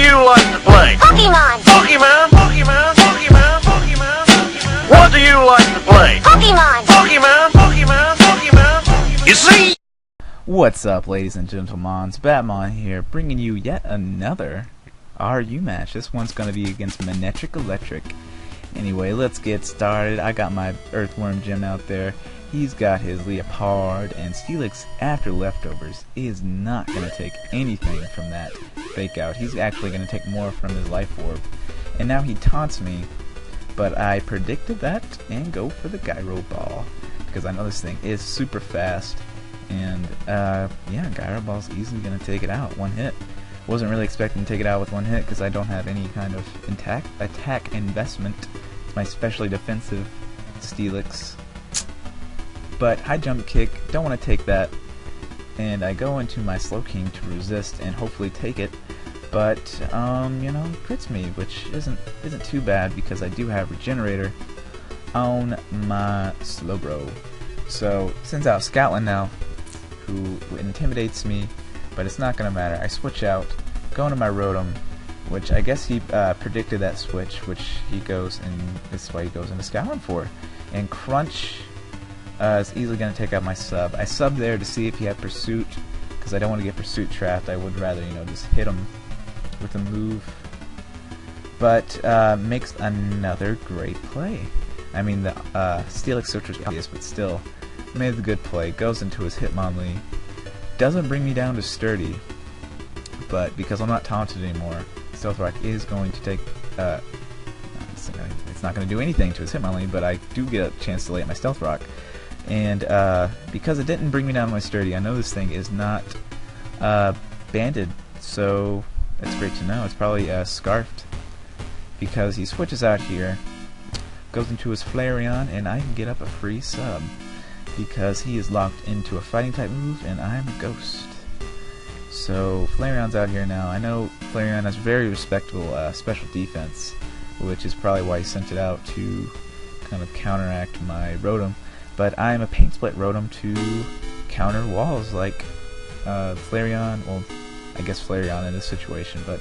you like to play? Pokemon! Pokemon, Pokemon, Pokemon, Pokemon. What do you like to play? Pokemon! Pokemon, Pokemon, Pokemon. You see? What's up, ladies and gentlemen? TehBatmon here, bringing you yet another RU match. This one's going to be against ManectricElectric. Anyway, let's get started. I got my Earthworm gem out there. He's got his Leopard, and Steelix, after leftovers, is not going to take anything from that fake out. He's actually going to take more from his life orb. And now he taunts me, but I predicted that and go for the Gyro Ball, because I know this thing is super fast. And yeah, Gyro Ball's easily going to take it out, one hit. Wasn't really expecting to take it out with one hit because I don't have any kind of attack investment. It's my specially defensive Steelix. But high jump kick, don't want to take that, and I go into my Slowking to resist and hopefully take it. But you know, crits me, which isn't too bad because I do have Regenerator on my Slowbro. So sends out Scotland now, who intimidates me, but it's not gonna matter. I switch out, go into my Rotom, which I guess he predicted that switch, which he goes, and this is why he goes into Scotland for. And Crunch is easily going to take out my sub. I subbed there to see if he had Pursuit, because I don't want to get Pursuit trapped. I would rather, you know, just hit him with a move. But makes another great play. I mean, the Steelix switch was obvious, but still made the good play. Goes into his Hitmonlee. Doesn't bring me down to Sturdy, but because I'm not taunted anymore, Stealth Rock is going to take. It's not going to do anything to his Hitmonlee, but I do get a chance to lay at my Stealth Rock. And because it didn't bring me down to my Sturdy, I know this thing is not banded, so that's great to know. It's probably scarfed, because he switches out here, goes into his Flareon, and I can get up a free sub, because he is locked into a fighting type move, and I'm a ghost. So Flareon's out here now. I know Flareon has very respectable special defense, which is probably why he sent it out to kind of counteract my Rotom. But I'm a Paint Split Rotom to counter walls like Flareon. Well, I guess Flareon in this situation, but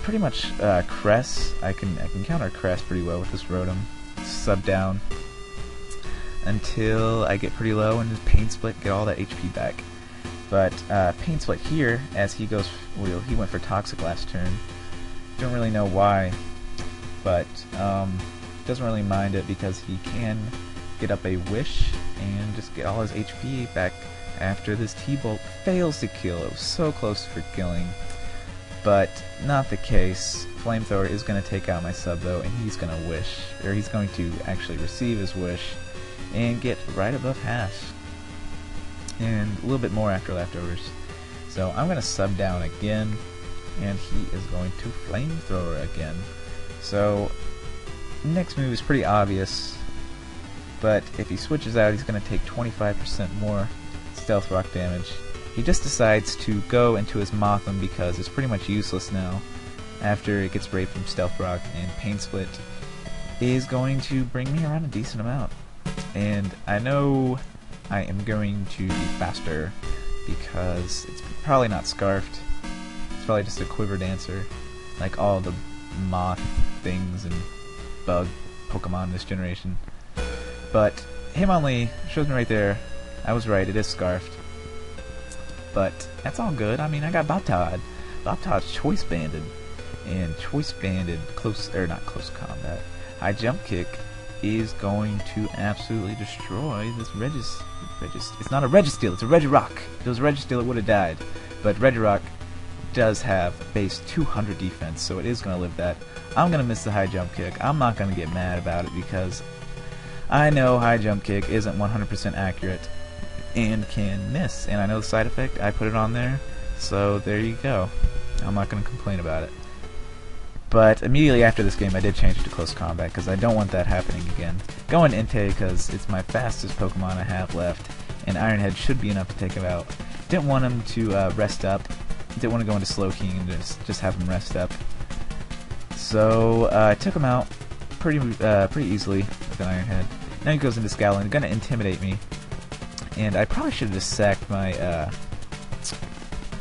pretty much Cress. I can counter Cress pretty well with this Rotom. Sub down until I get pretty low and just Paint Split, get all that HP back. But Paint Split here, as he goes, well, he went for Toxic last turn. Don't really know why, but doesn't really mind it because he can get up a Wish and just get all his HP back after this T-Bolt fails to kill. It was so close for killing, but not the case. Flamethrower is going to take out my sub though, and he's going to Wish, or he's going to actually receive his Wish and get right above half, and a little bit more after leftovers. So I'm going to sub down again, and he is going to Flamethrower again. So next move is pretty obvious, but if he switches out, he's going to take 25% more Stealth Rock damage. He just decides to go into his Mothim because it's pretty much useless now after it gets raped from Stealth Rock, and Paint Split is going to bring me around a decent amount. And I know I am going to be faster because it's probably not Scarfed. It's probably just a Quiver Dancer, like all the moth things and bug Pokemon this generation. But Hitmonlee shows me right there, I was right, it is Scarfed. But that's all good. I mean, I got Bobtod. Bobtod's Choice Banded, and Choice Banded not close combat. High Jump Kick is going to absolutely destroy this it's not a Registeel, it's a Regirock. If it was a Registeel, it would have died. But Regirock does have base 200 defense, so it is going to live that. I'm going to miss the High Jump Kick. I'm not going to get mad about it because I know High Jump Kick isn't 100% accurate and can miss. And I know the side effect, I put it on there, so there you go. I'm not going to complain about it. But immediately after this game, I did change it to close combat because I don't want that happening again. Going Entei because it's my fastest Pokemon I have left, and Iron Head should be enough to take him out. Didn't want him to rest up. Didn't want to go into Slowking and just have him rest up. So I took him out pretty easily with an Iron Head. Now he goes into Scowling, gonna intimidate me, and I probably should have just sacked my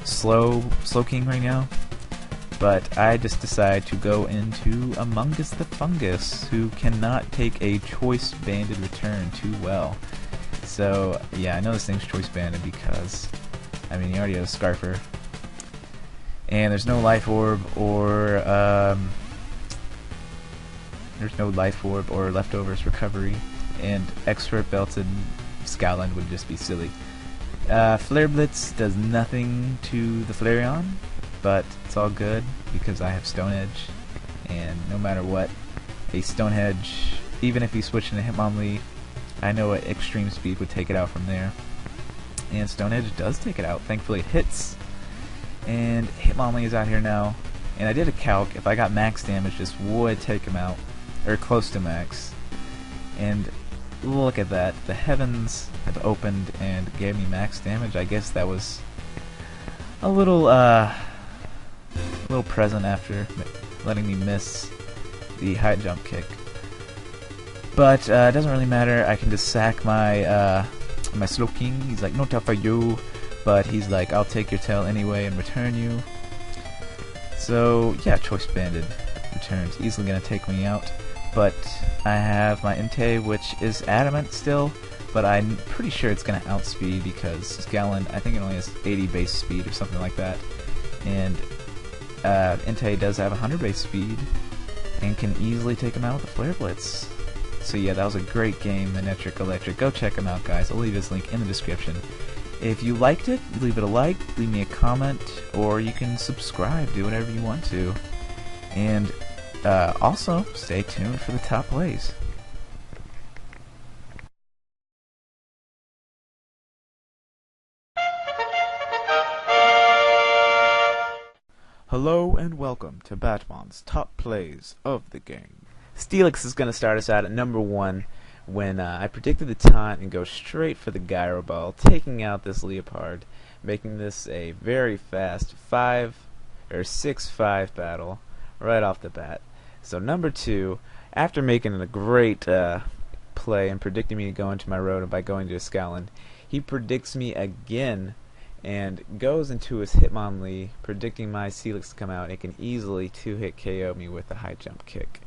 Slowking right now. But I just decided to go into Among Us the Fungus, who cannot take a choice banded return too well. So yeah, I know this thing's choice banded because, I mean, he already has a Scarfer, and there's no life orb or leftovers recovery, and expert belted Scowland would just be silly. Flare Blitz does nothing to the Flareon, but it's all good because I have Stone Edge, and no matter what, a Stone Edge, even if he switched into Hitmonlee, I know at extreme speed would take it out from there. And Stone Edge does take it out. Thankfully it hits, and Hitmonlee is out here now. And I did a calc, if I got max damage, this would take him out, or close to max. And look at that, the heavens have opened and gave me max damage. I guess that was a little present after letting me miss the high jump kick. But it doesn't really matter. I can just sack my my Slowking. He's like, no tail for you, but he's like, I'll take your tail anyway and return you. So yeah, choice banded returns easily gonna take me out. But I have my Entei, which is adamant still, but I'm pretty sure it's gonna outspeed because Scowland, I think it only has 80 base speed or something like that, and Entei does have 100 base speed and can easily take him out with a Flare Blitz. So yeah, that was a great game, ManectricElectric. Go check him out, guys. I'll leave his link in the description. If you liked it, leave it a like, leave me a comment, or you can subscribe, do whatever you want to. And also, stay tuned for the top plays. Hello and welcome to TehBatmon's top plays of the game. Steelix is going to start us out at number 1 when I predicted the taunt and go straight for the Gyro Ball, taking out this Leopard, making this a very fast 6-5 battle right off the bat. So number 2, after making a great play and predicting me to go into my road by going to a Scowland, he predicts me again and goes into his Hitmonlee, predicting my Steelix to come out. It can easily 2-hit KO me with a high jump kick.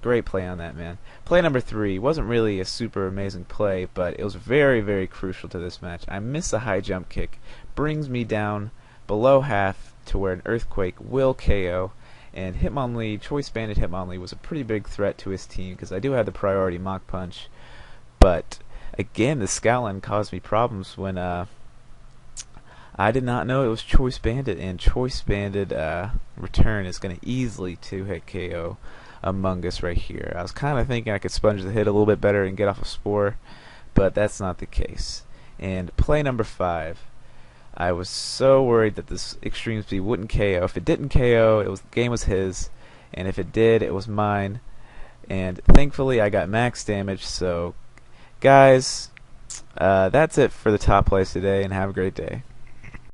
Great play on that, man. Play number 3 wasn't really a super amazing play, but it was very, very crucial to this match. I miss a high jump kick, brings me down below half to where an Earthquake will KO, and Hitmonlee, choice banded Hitmonlee, was a pretty big threat to his team because I do have the priority Mach Punch. But again, the Scowland caused me problems when I did not know it was choice banded, and choice banded return is going to easily 2-hit KO Among Us right here. I was kind of thinking I could sponge the hit a little bit better and get off a Spore, but that's not the case. And play number 5, I was so worried that this extreme speed wouldn't KO. If it didn't KO, the game was his, and if it did, it was mine. And thankfully I got max damage. So guys, that's it for the top plays today, and have a great day.